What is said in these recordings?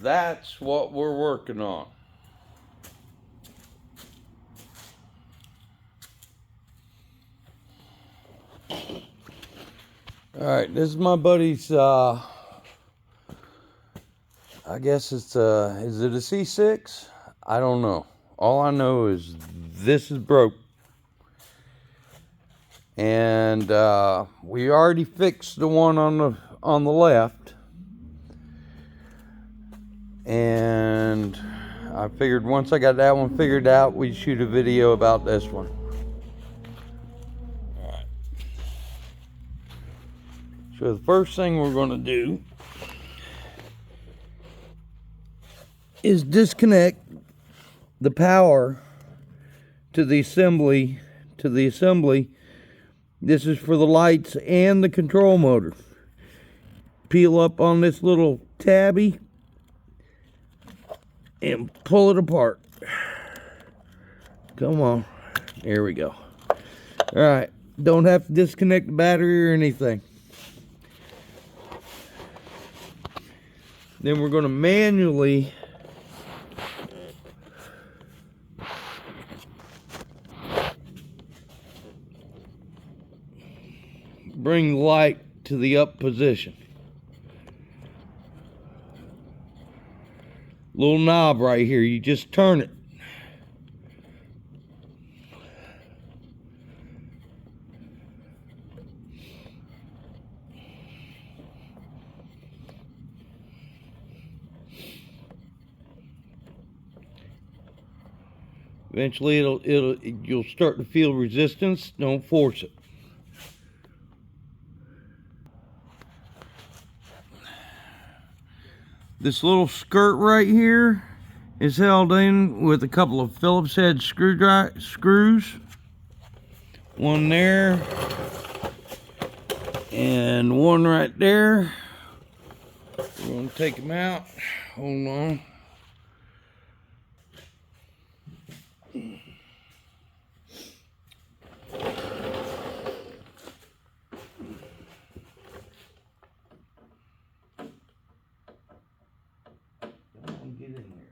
that's what we're working on. Alright, this is my buddy's, I guess it's, is it a C6? I don't know. All I know is this is broke. And we already fixed the one on the left. And I figured once I got that one figured out, we'd shoot a video about this one. Alright. So the first thing we're going to do is disconnect the power to the assembly. This is for the lights and the control motor. Peel up on this little tabby and pull it apart. Come on. There we go. Alright. Don't have to disconnect the battery or anything. Then we're going to manually bring the light to the up position. Little knob right here, you just turn it. Eventually you'll start to feel resistance. Don't force it. This little skirt right here is held in with a couple of Phillips head screws. One there and one right there. We're going to take them out. Hold on. Get in there.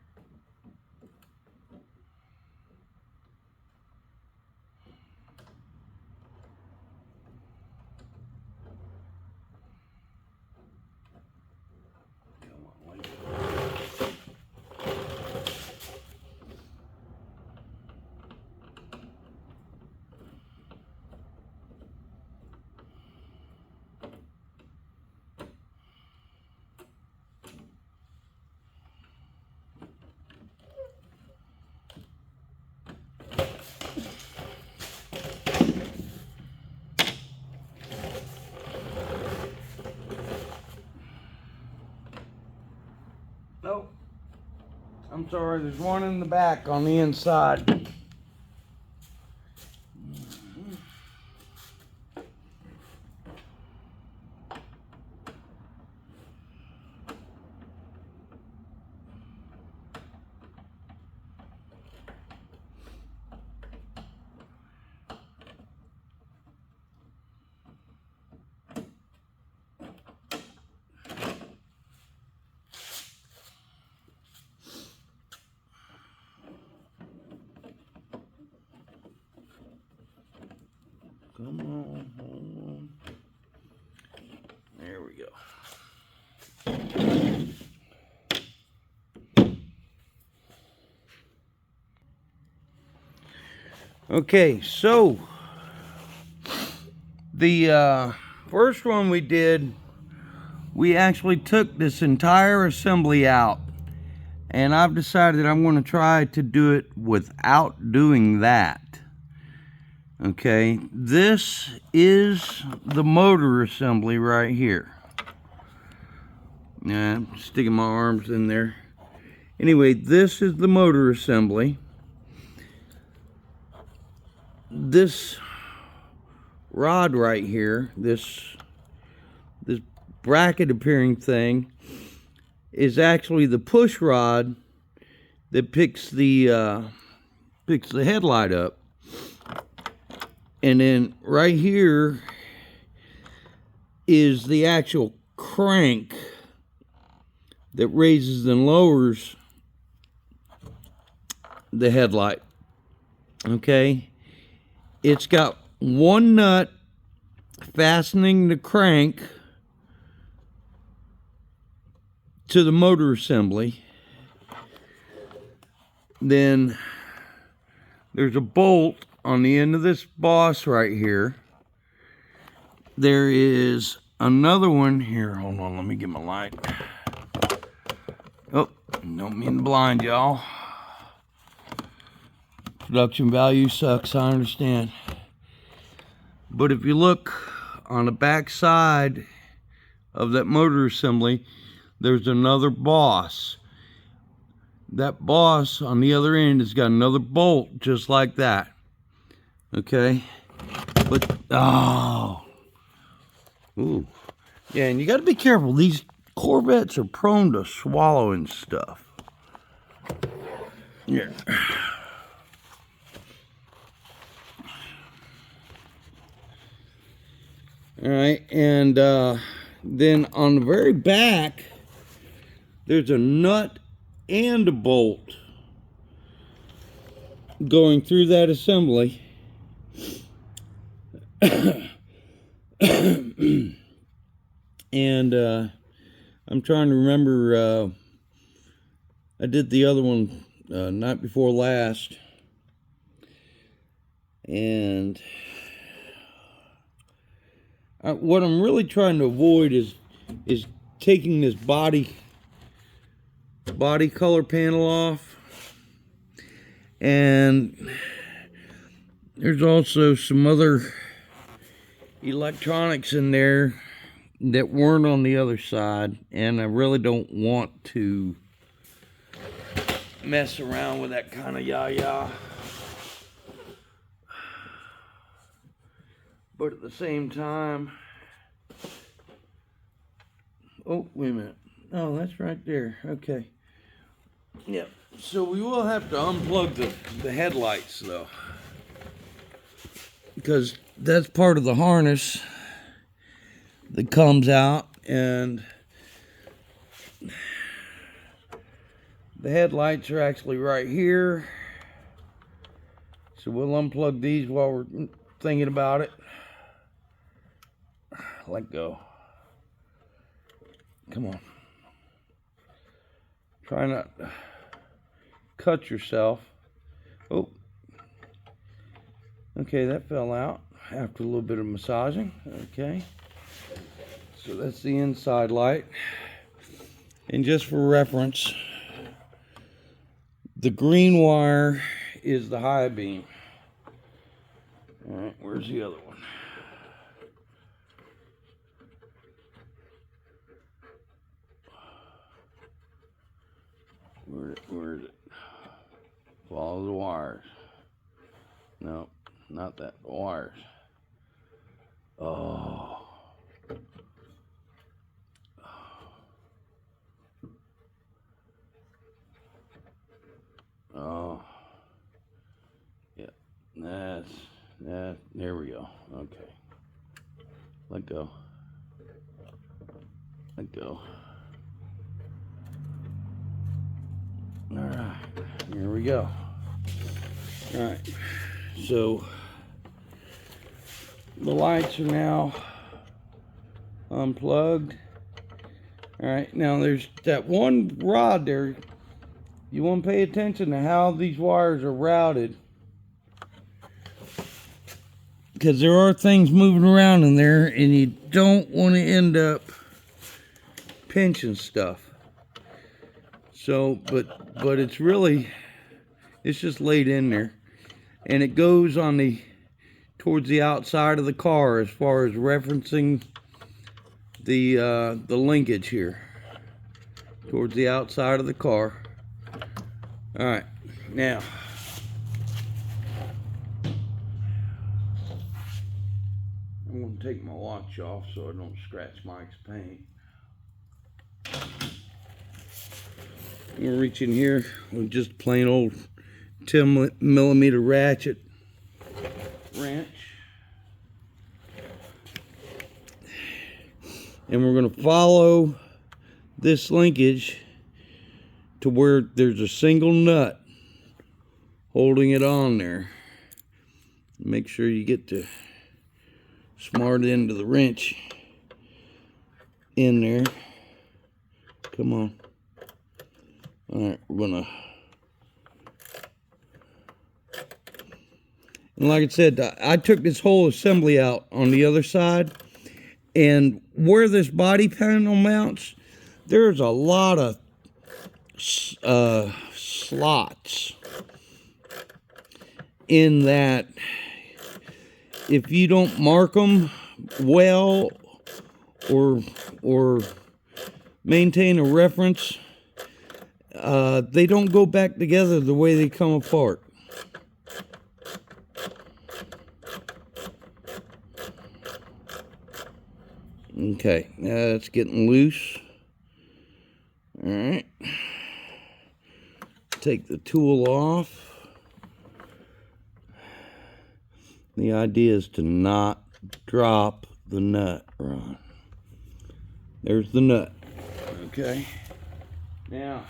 Come on, wait. Nope. I'm sorry, there's one in the back on the inside. Come on, hold on. There we go. Okay, so the first one we did, we actually took this entire assembly out, and I've decided I'm going to try to do it without doing that. Okay, this is the motor assembly right here. Yeah, I'm sticking my arms in there. Anyway, this is the motor assembly. This rod right here, this bracket appearing thing, is actually the push rod that picks the headlight up. And then right here is the actual crank that raises and lowers the headlight. Okay, it's got one nut fastening the crank to the motor assembly. Then there's a bolt on the end of this boss right here. There is another one here. Hold on, let me get my light. Oh, don't mean to blind y'all. Production value sucks, I understand. But if you look on the back side of that motor assembly, there's another boss. That boss on the other end has got another bolt just like that. Okay? But, oh. Ooh. Yeah, and you got to be careful. These Corvettes are prone to swallowing stuff. Yeah. All right, and then on the very back, there's a nut and a bolt going through that assembly. And I'm trying to remember, I did the other one night before last, and what I'm really trying to avoid is taking this body color panel off. And there's also some other electronics in there that weren't on the other side, and I really don't want to mess around with that kind of yah-yah. But at the same time, oh, wait a minute. Oh, that's right there. Okay. Yep. So we will have to unplug the headlights, though, because that's part of the harness that comes out, and the headlights are actually right here. So we'll unplug these while we're thinking about it. Let go. Come on. Try not to cut yourself. Oh. Okay, that fell out after a little bit of massaging. Okay. So that's the inside light. And just for reference, the green wire is the high beam. All right, where's the other one? Where is it? Follow the wires. No, not that. The wires. Oh. Oh. Yeah. That's that. There we go. Okay. Let go. Let go. All right, here we go. All right, so the lights are now unplugged. All right, now there's that one rod there. You want to pay attention to how these wires are routed, because there are things moving around in there, and you don't want to end up pinching stuff. So, but it's really, it's just laid in there, and it goes on towards the outside of the car as far as referencing the linkage here towards the outside of the car. All right, now I'm going to take my watch off so I don't scratch Mike's paint. I'm going to reach in here with just plain old 10mm ratchet wrench. And we're going to follow this linkage to where there's a single nut holding it on there. Make sure you get the smart end of the wrench in there. Come on. Alright, we're gonna... And like I said, I took this whole assembly out on the other side, and where this body panel mounts, there's a lot of slots in that. If you don't mark them well or maintain a reference, they don't go back together the way they come apart. Okay, it's getting loose. All right, take the tool off. The idea is to not drop the nut, Ron. There's the nut. Okay. Now,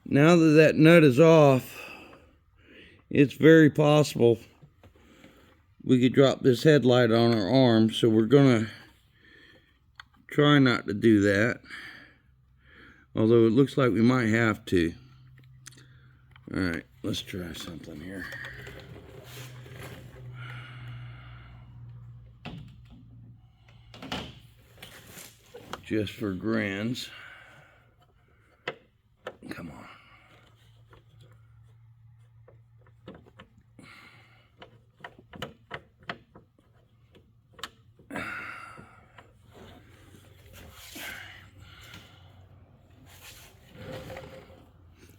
that nut is off, it's very possible we could drop this headlight on our arm, so we're gonna try not to do that. Although it looks like we might have to. Alright, let's try something here. Just for grins. Come on.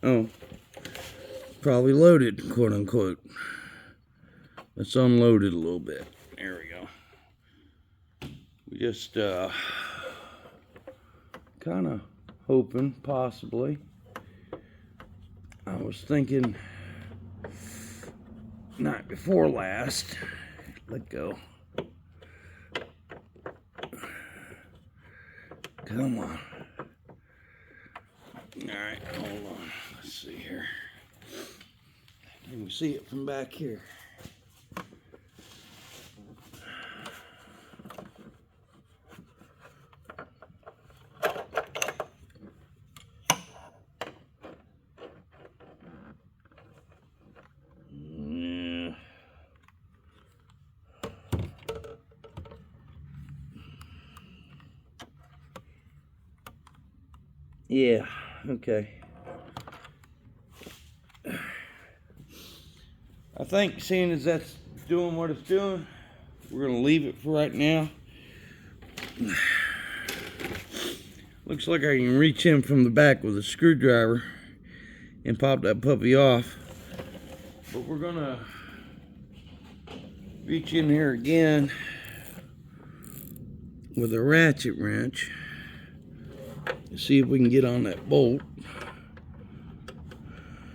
Oh, probably loaded, quote unquote. Let's unload it a little bit. There we go. We just kind of hoping, possibly. I was thinking night before last. Let go. Come on. Alright, hold on. Let's see here. Can we see it from back here? Yeah, okay. I think seeing as that's doing what it's doing, we're going to leave it for right now. Looks like I can reach in from the back with a screwdriver and pop that puppy off. But we're going to reach in here again with a ratchet wrench. See if we can get on that bolt.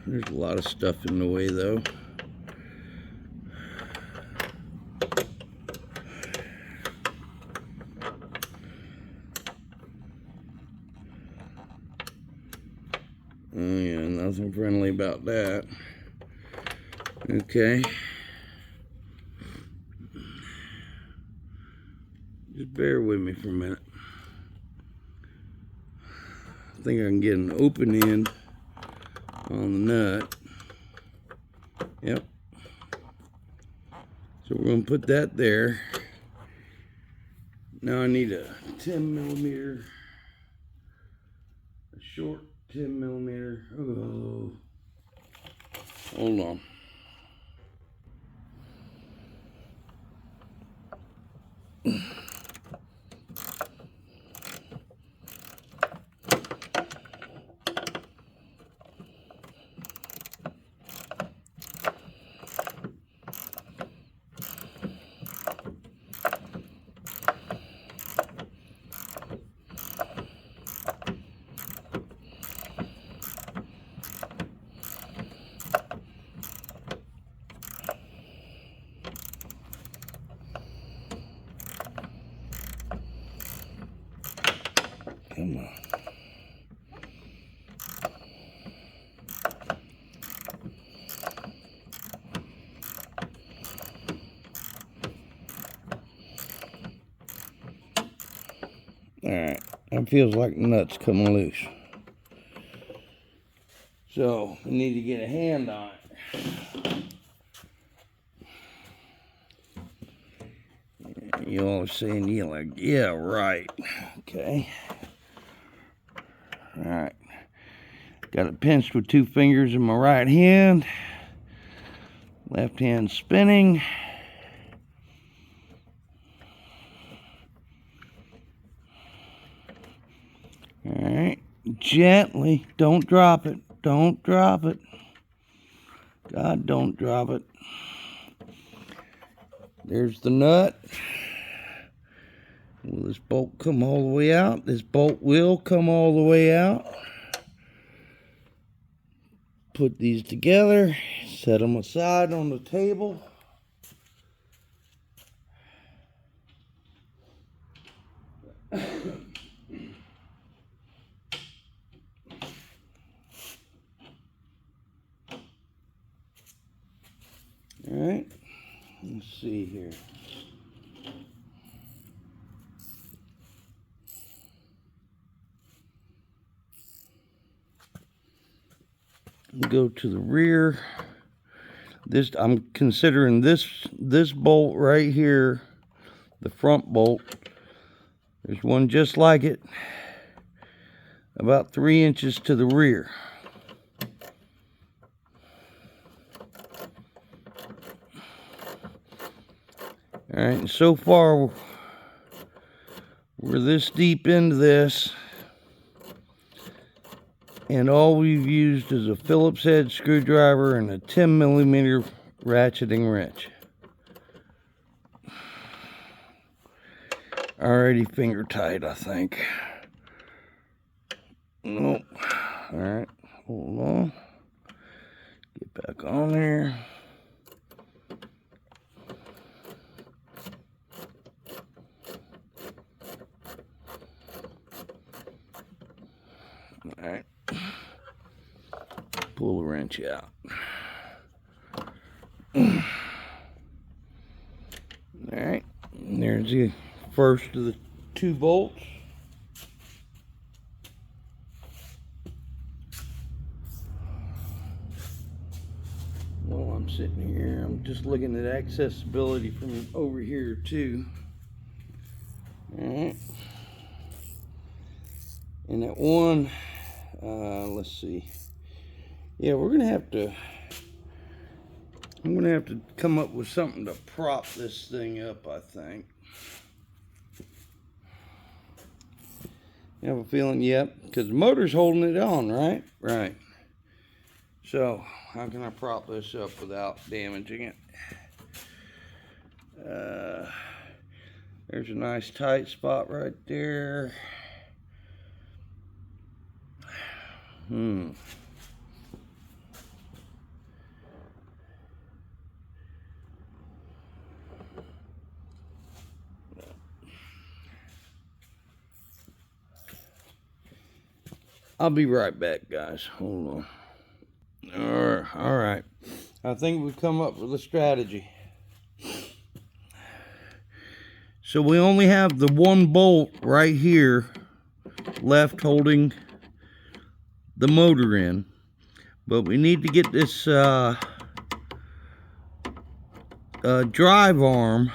There's a lot of stuff in the way though. Oh yeah, nothing friendly about that. Okay. Just bear with me for a minute. I think I can get an open end on the nut. Yep. So we're going to put that there. Now I need a 10 millimeter, a short 10 millimeter. Oh, hold on. Alright, that feels like nuts coming loose. So, we need to get a hand on it. You all are saying, yeah, like, yeah, right. Okay. Alright. Got it pinched with 2 fingers in my right hand. Left hand spinning. Alright. Gently. Don't drop it. Don't drop it. God, don't drop it. There's the nut. Will this bolt come all the way out? This bolt will come all the way out. Put these together. Set them aside on the table. Alright, let's see here. Go to the rear. This, I'm considering this bolt right here, the front bolt. There's one just like it, about 3 inches to the rear. All right, and so far we're this deep into this, and all we've used is a Phillips head screwdriver and a 10mm ratcheting wrench. Already finger tight, I think. Nope. All right, hold on. Get back on there. All right. Pull the wrench out. All right. And there's the first of the 2 bolts. While I'm sitting here, I'm just looking at accessibility from over here too. All right. And that one, let's see. Yeah, I'm gonna have to come up with something to prop this thing up, I think. I have a feeling, yep, because the motor's holding it on, right? Right. So, how can I prop this up without damaging it? There's a nice tight spot right there. I'll be right back, guys. Hold on. All right. I think we've come up with a strategy. So we only have the 1 bolt right here left holding the motor in, but we need to get this drive arm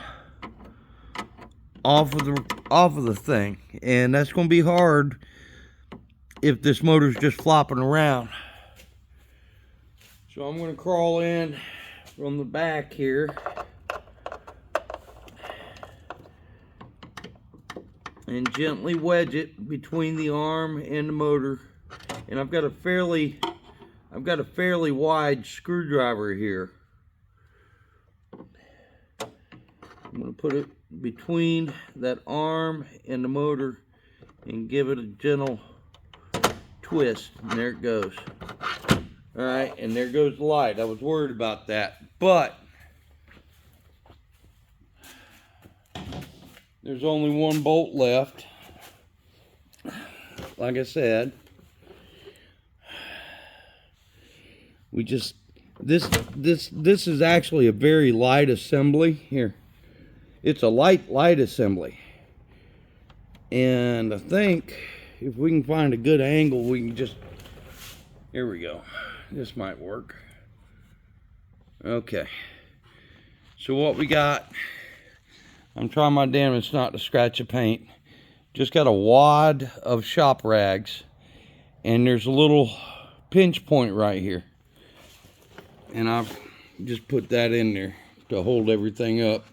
off of the thing, and that's going to be hard if this motor's just flopping around. So I'm going to crawl in from the back here and gently wedge it between the arm and the motor. And I've got a fairly wide screwdriver here. I'm going to put it between that arm and the motor and give it a gentle twist, and there it goes. All right, and there goes the light. I was worried about that, but there's only 1 bolt left. Like I said, we just this is actually a very light assembly. Here, it's a light assembly. And I think if we can find a good angle, we can just, here we go. This might work. Okay. So what we got, I'm trying my damnedest not to scratch the paint. Just got a wad of shop rags, and there's a little pinch point right here. And I've just put that in there to hold everything up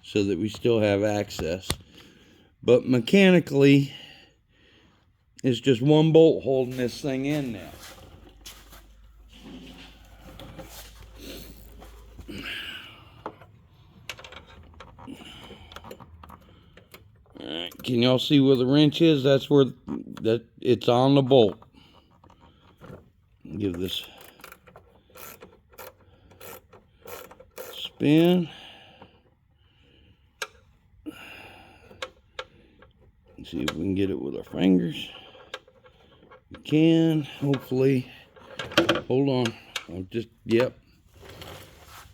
so that we still have access. But mechanically, it's just one bolt holding this thing in now. Alright, can y'all see where the wrench is? That's where it's on the bolt. Give this spin. See if we can get it with our fingers. We can, hopefully. Hold on. Yep.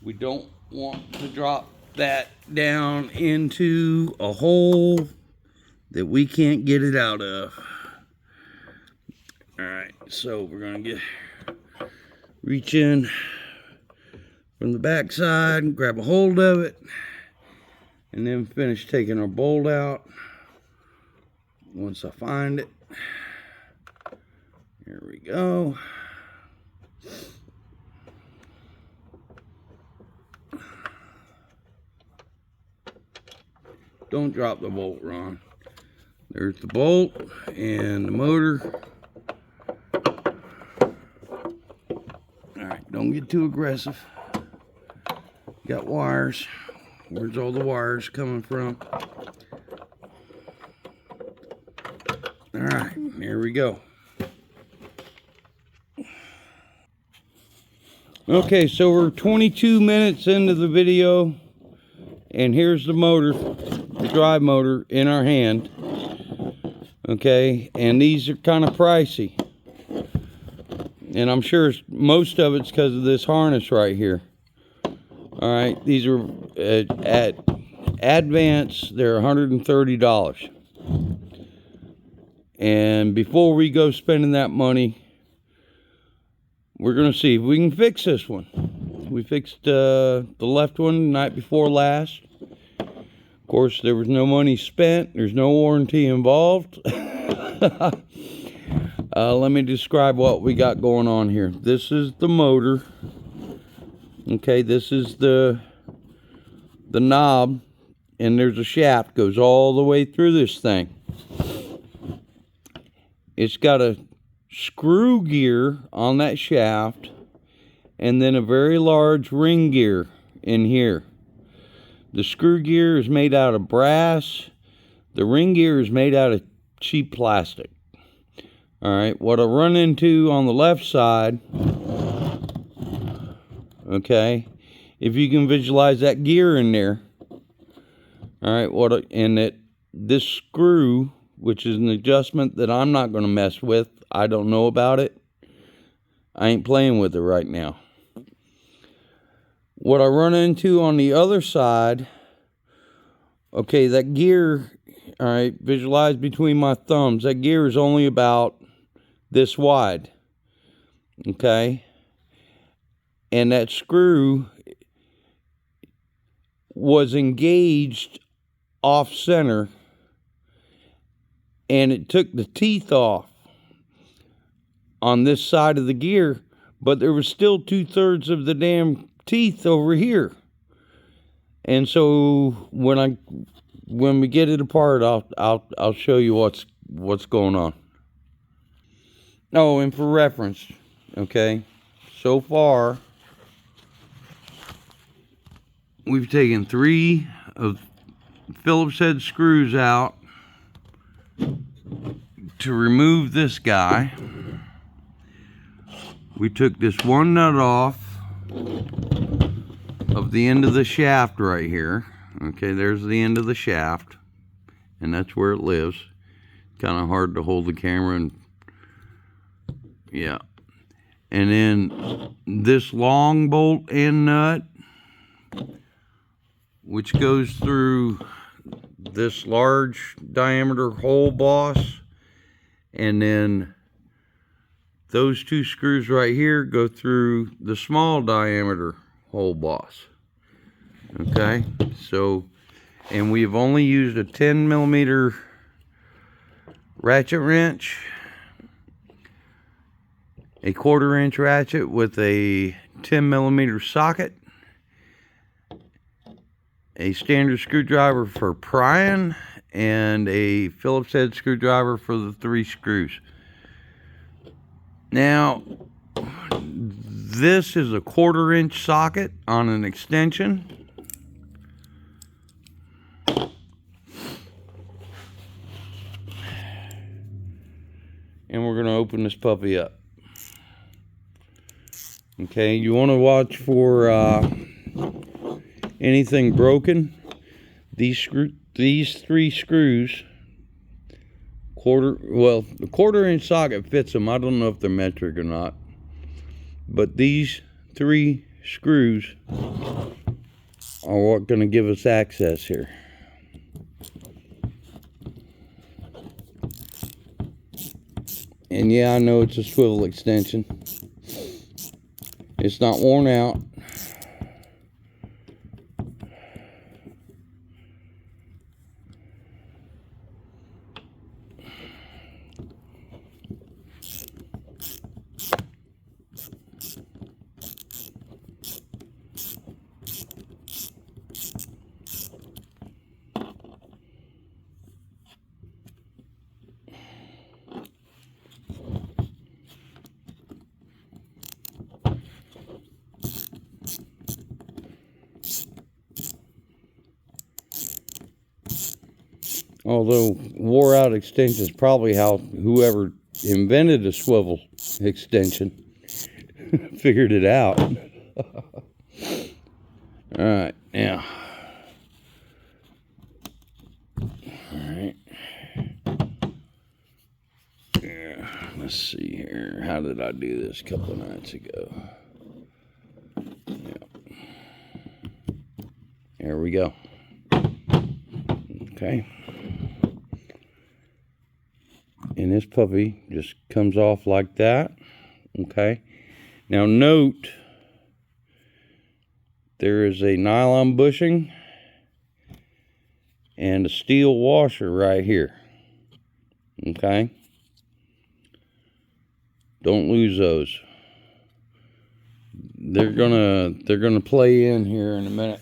We don't want to drop that down into a hole that we can't get it out of. Alright, so we're gonna reach in from the back side and grab a hold of it, and then finish taking our bolt out once I find it. Here we go. Don't drop the bolt, Ron. There's the bolt and the motor. Alright, don't get too aggressive. Got wires. Where's all the wires coming from? Alright, here we go. Okay, so we're 22 minutes into the video, and here's the motor, the drive motor in our hand. Okay, and these are kind of pricey, and I'm sure most of it's because of this harness right here. All right, these are at Advance, they're $130. And before we go spending that money, we're gonna see if we can fix this one. We fixed the left one the night before last. Of course, there was no money spent. There's no warranty involved. Let me describe what we got going on here. This is the motor. Okay, this is the knob, and there's a shaft goes all the way through this thing. It's got a screw gear on that shaft, and then a very large ring gear in here. The screw gear is made out of brass. The ring gear is made out of cheap plastic. Alright, what I run into on the left side, okay, if you can visualize that gear in there, alright, this screw, which is an adjustment that I'm not going to mess with, I don't know about it, I ain't playing with it right now. What I run into on the other side, okay, that gear, alright, visualize between my thumbs, that gear is only about this wide, okay, and that screw was engaged off center, and it took the teeth off on this side of the gear, but there was still 2/3 of the damn teeth over here. And so when we get it apart, I'll show you what's going on. Oh, and for reference, okay, so far we've taken 3 of Phillips head screws out to remove this guy. We took this one nut off of the end of the shaft right here. Okay, there's the end of the shaft, and that's where it lives. Kind of hard to hold the camera, and yeah. And then this long bolt and nut, which goes through this large diameter hole boss, and then those two screws right here go through the small diameter hole boss. Okay, so, and we've only used a 10mm ratchet wrench, a 1/4" ratchet with a 10mm socket, a standard screwdriver for prying, and a Phillips head screwdriver for the 3 screws. Now, this is a 1/4" socket on an extension. And we're going to open this puppy up. Okay, you want to watch for anything broken. These 3 screws, the 1/4" socket fits them. I don't know if they're metric or not, but these 3 screws are what going to give us access here. And yeah, I know it's a swivel extension. It's not worn out. Although wore out extension is probably how whoever invented a swivel extension figured it out. Alright, now. Alright. Yeah, let's see here. How did I do this a couple of nights ago? Yeah. There we go. Okay. And this puppy just comes off like that. Okay. Now note, there is a nylon bushing and a steel washer right here. Okay. Don't lose those. They're gonna play in here in a minute.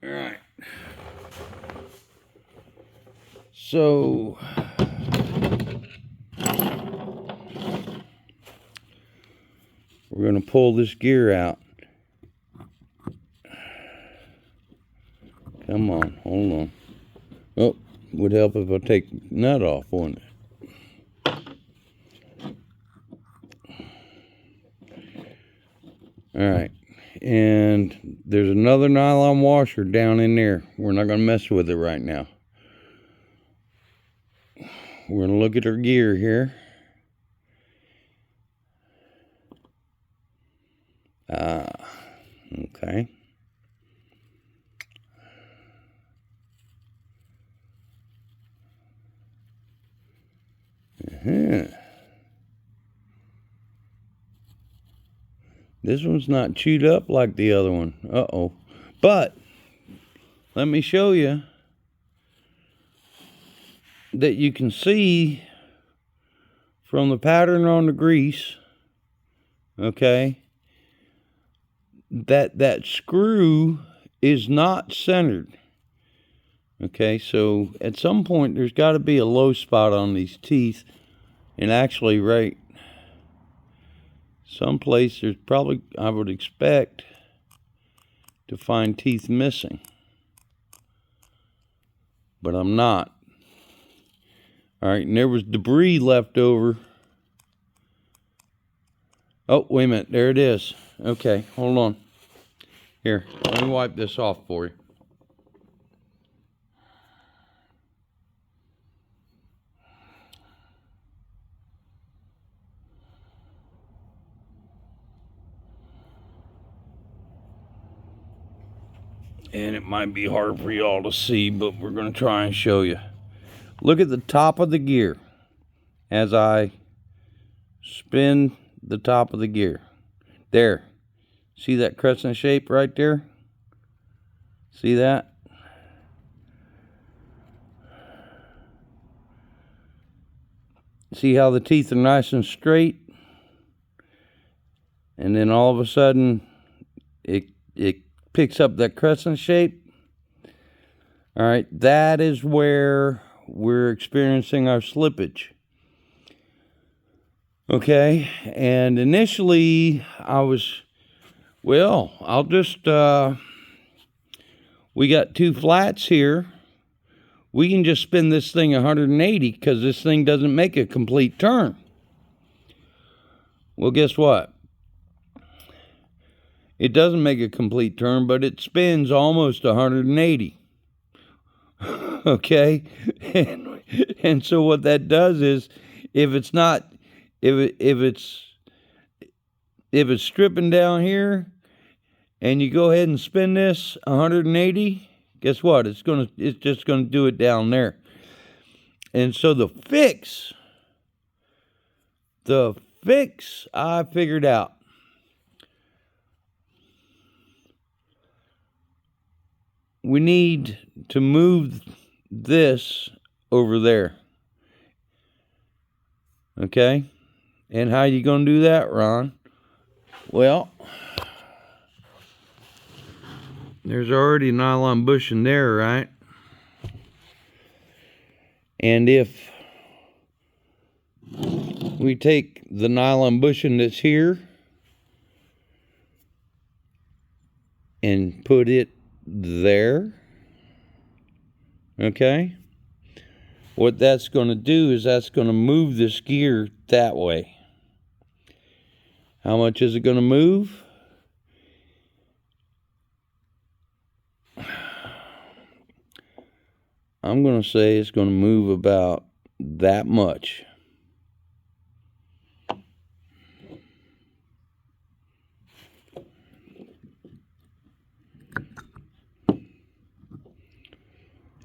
Alright. So we're going to pull this gear out. Come on, hold on. Oh, would help if I take the nut off, wouldn't it? Alright. And there's another nylon washer down in there. We're not going to mess with it right now. We're going to look at our gear here. Okay. This one's not chewed up like the other one. Uh-oh. But let me show you that you can see from the pattern on the grease, okay, that screw is not centered. Okay, so at some point there's got to be a low spot on these teeth, and actually right someplace there's probably, I would expect to find teeth missing, but I'm not. Alright, and there was debris left over. Oh, wait a minute, there it is. Okay, hold on. Here, let me wipe this off for you. And it might be hard for y'all to see, but we're going to try and show you. Look at the top of the gear as I spin the top of the gear. There. See that crescent shape right there? See that? See how the teeth are nice and straight? And then all of a sudden, it picks up that crescent shape. All right, that is where we're experiencing our slippage. Okay, and initially I was, well, I'll just, we got two flats here. We can just spin this thing 180 because this thing doesn't make a complete turn. Well, guess what? It doesn't make a complete turn, but it spins almost 180. Okay? And so what that does is, if it's stripping down here and you go ahead and spin this 180, guess what? It's just gonna do it down there. And so the fix I figured out. We need to move this over there. Okay? And how you gonna do that, Ron? Well, there's already a nylon bushing there, right? And if we take the nylon bushing that's here and put it there, okay, what that's going to do is that's going to move this gear that way. How much is it going to move? I'm going to say it's going to move about that much.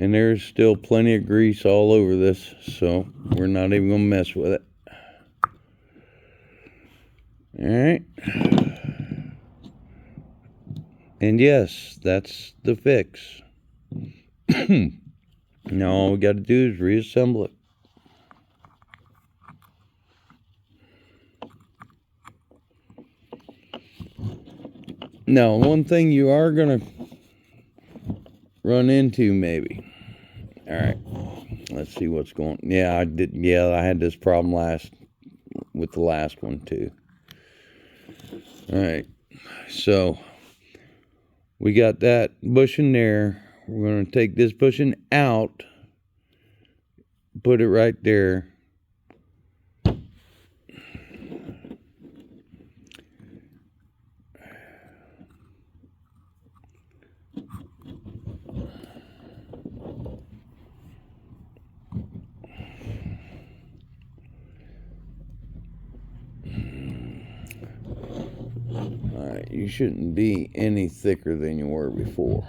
And there's still plenty of grease all over this, so we're not even going to mess with it. Alright. And yes, that's the fix. Now all we got to do is reassemble it. Now, one thing you are going to run into maybe. All right, let's see what's going on. Yeah, I did. Yeah, I had this problem with the last one too. All right, so we got that bushing there. We're going to take this bushing out, put it right there. Alright, you shouldn't be any thicker than you were before.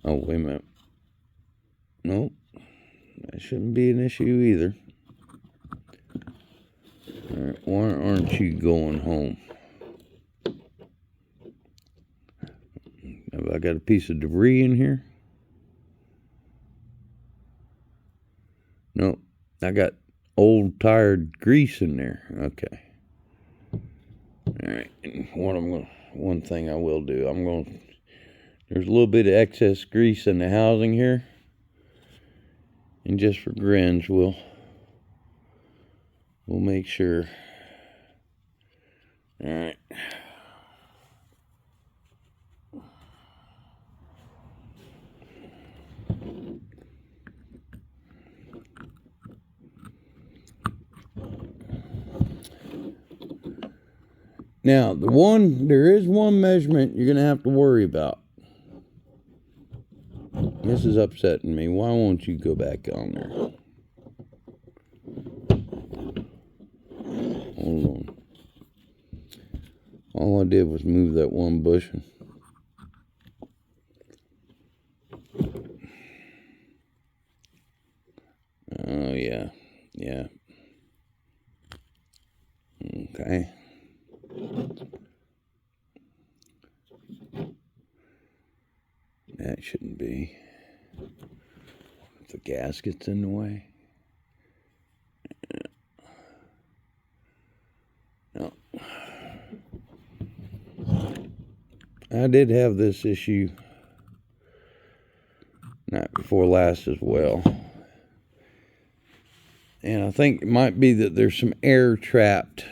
Oh, wait a minute. Nope. That shouldn't be an issue either. Alright, why aren't you going home? Have I got a piece of debris in here? Nope. I got old tired grease in there. Okay. Alright. One thing I will do, there's a little bit of excess grease in the housing here. And just for grins, we'll make sure. Alright. Now, there is one measurement you're going to have to worry about. This is upsetting me. Why won't you go back on there? Hold on. All I did was move that one bushing. Oh, yeah. Yeah. Okay. That shouldn't be. If the gasket's in the way. No. I did have this issue night before last as well. And I think it might be that there's some air trapped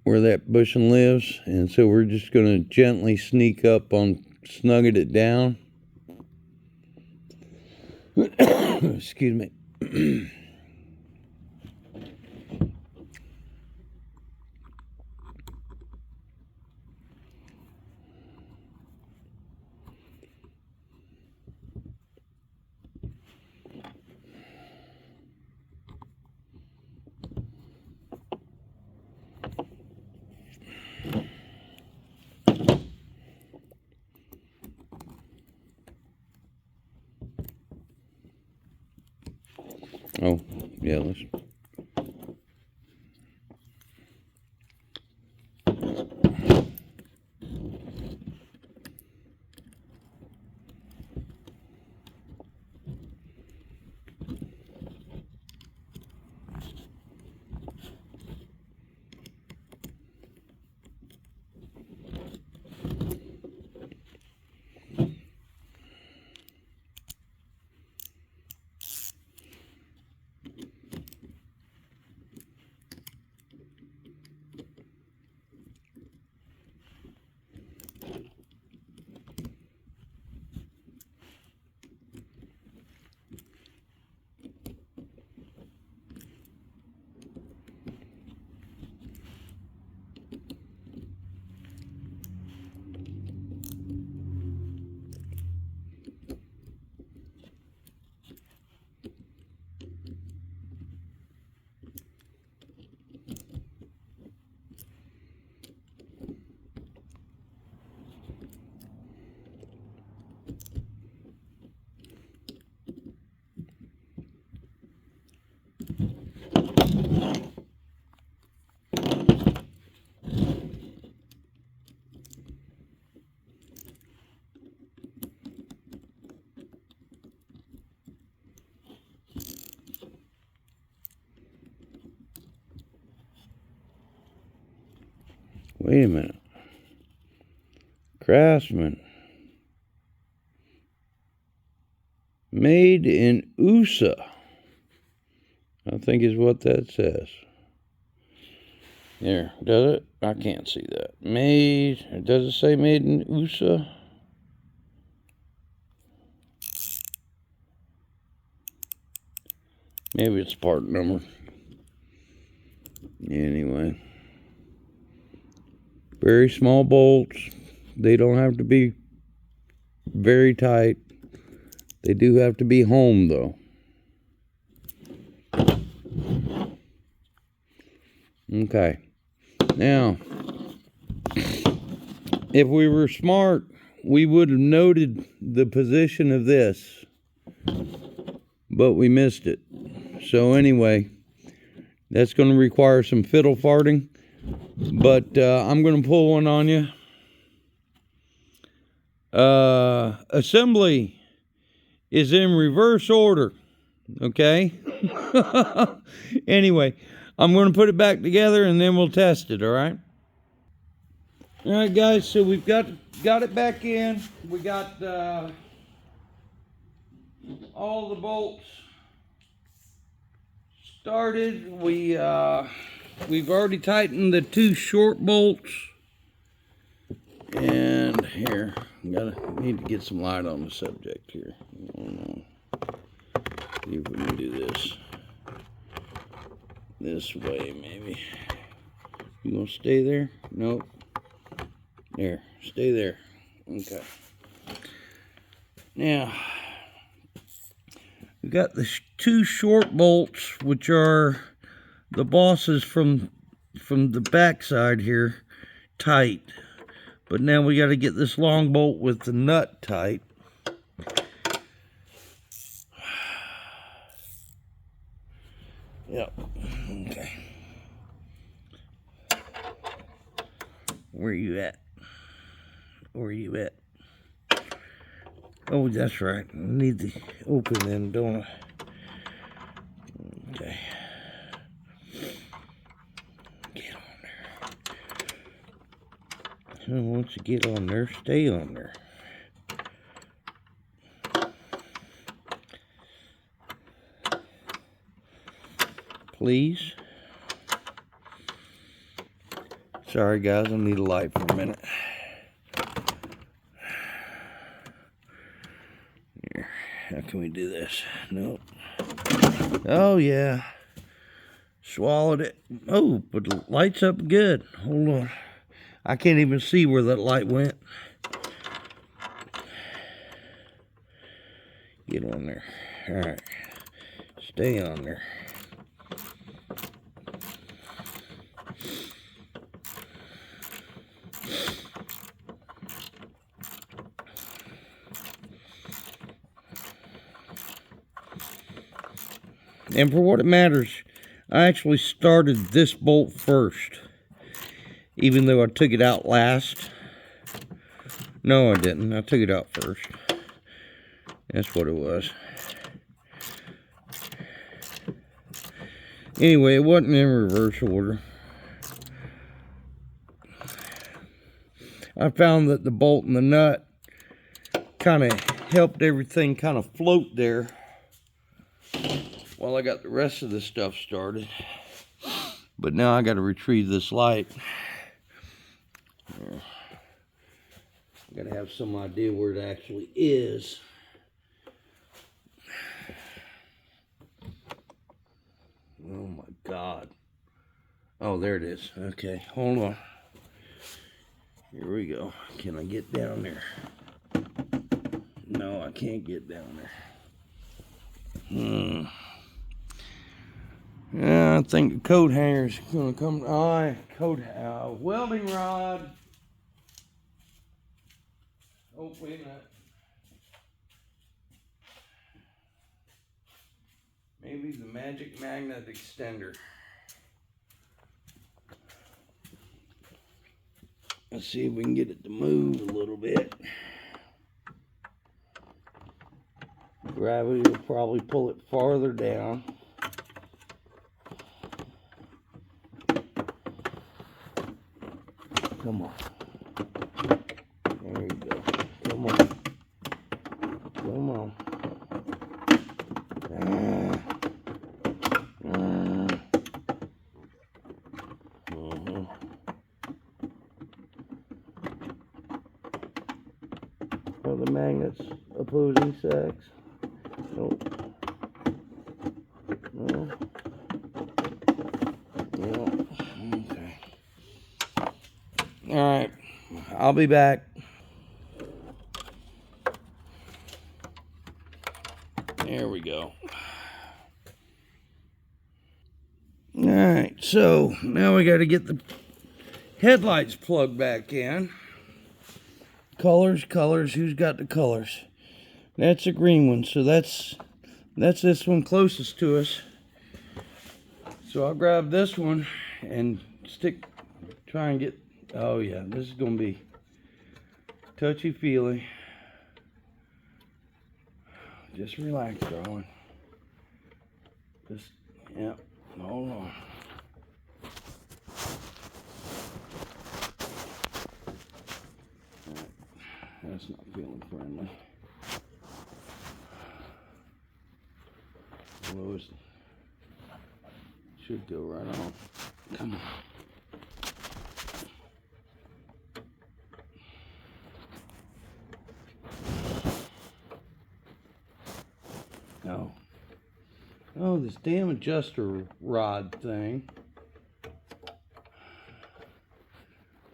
where that bushing lives. And so we're just going to gently sneak up on snugging it down. Excuse me. Oh, yeah, let's. Wait a minute. Craftsman. Made in USA. I think is what that says. There, does it? I can't see that. Made, does it say made in USA? Maybe it's part number. Anyway. Very small bolts. They don't have to be very tight. They do have to be home, though. Okay. Now, if we were smart, we would have noted the position of this, but we missed it. So anyway, that's going to require some fiddle farting, but I'm going to pull one on you. Assembly is in reverse order, okay? Anyway, I'm going to put it back together and then we'll test it, all right? All right, guys, so we've got it back in. We got all the bolts started. We've already tightened the two short bolts. And here, need to get some light on the subject here. I don't know. See if we can do this way, maybe. You gonna stay there? Nope. There, stay there. Okay. Now, we got the two short bolts, which are the bosses from the back side here tight. But now we got to get this long bolt with the nut tight. Yep. Okay. Where you at? Where you at? Oh, that's right. I need the open end, don't I? Okay. Get on there. Once you get on there, stay on there. Please. Sorry guys, I need a light for a minute. Here, how can we do this? Nope. Oh yeah. Swallowed it. Oh, but the light's up good. Hold on. I can't even see where that light went. Get on there. Alright. Stay on there. And for what it matters, I actually started this bolt first, even though I took it out last. No, I didn't. I took it out first. That's what it was. Anyway, it wasn't in reverse order. I found that the bolt and the nut kind of helped everything kind of float there while I got the rest of the stuff started. But now I got to retrieve this light. I got to have some idea where it actually is. Oh my God. Oh, there it is. Okay, hold on. Here we go. Can I get down there? No, I can't get down there. Yeah, I think the coat hanger's gonna come. Welding rod. Oh, wait a minute. Maybe the magic magnet extender. Let's see if we can get it to move a little bit. Gravity will probably pull it farther down. Come on. There you go. Come on. Come on. Are the magnets opposing sex? Nope. No. No. Okay. Alright. I'll be back. There we go. Alright, so now we got to get the headlights plugged back in. Colors, who's got the colors? That's a green one, so that's this one closest to us. So I'll grab this one and try and get, oh yeah, this is gonna be touchy-feely. Just relax, darling. Just, yeah, hold on. That's not feeling friendly. Lowest should go right on. Come on. No. Oh, this damn adjuster rod thing.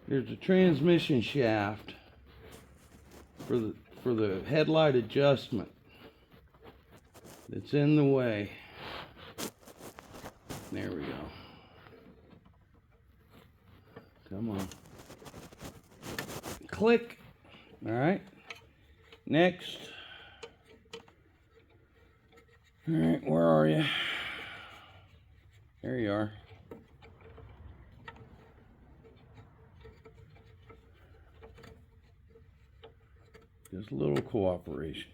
There's a transmission shaft for the headlight adjustment that's in the way. There we go. Come on. Click. All right. Next. All right, where are you? There you are. Just a little cooperation.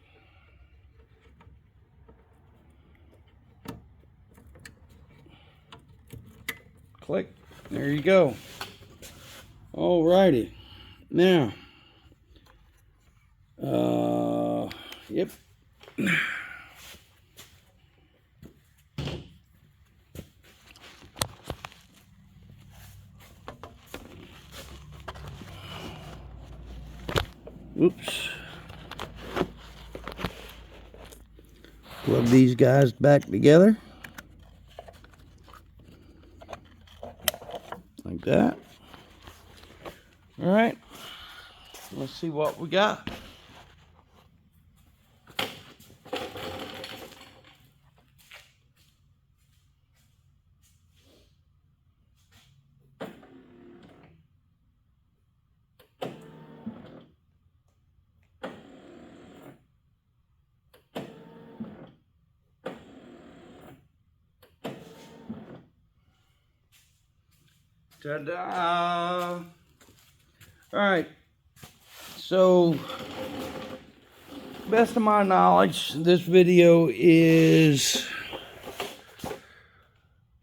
Click. There you go. Alrighty. Now, yep. Oops. Plug these guys back together. Like that. All right. Let's see what we got. Ta-da! Alright, so best of my knowledge, this video is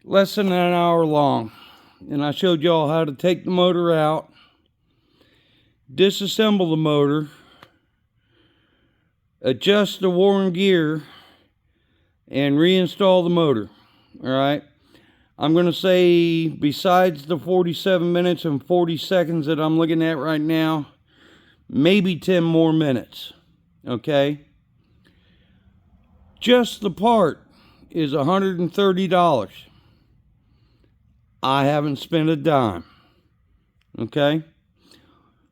less than an hour long, and I showed y'all how to take the motor out, disassemble the motor, adjust the worn gear, and reinstall the motor. Alright, I'm going to say, besides the 47 minutes and 40 seconds that I'm looking at right now, maybe 10 more minutes. Okay? Just the part is $130. I haven't spent a dime. Okay?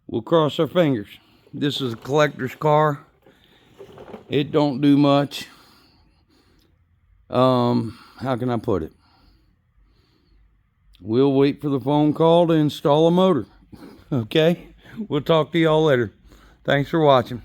We'll cross our fingers. This is a collector's car. It don't do much. How can I put it? We'll wait for the phone call to install a motor. Okay? We'll talk to y'all later. Thanks for watching.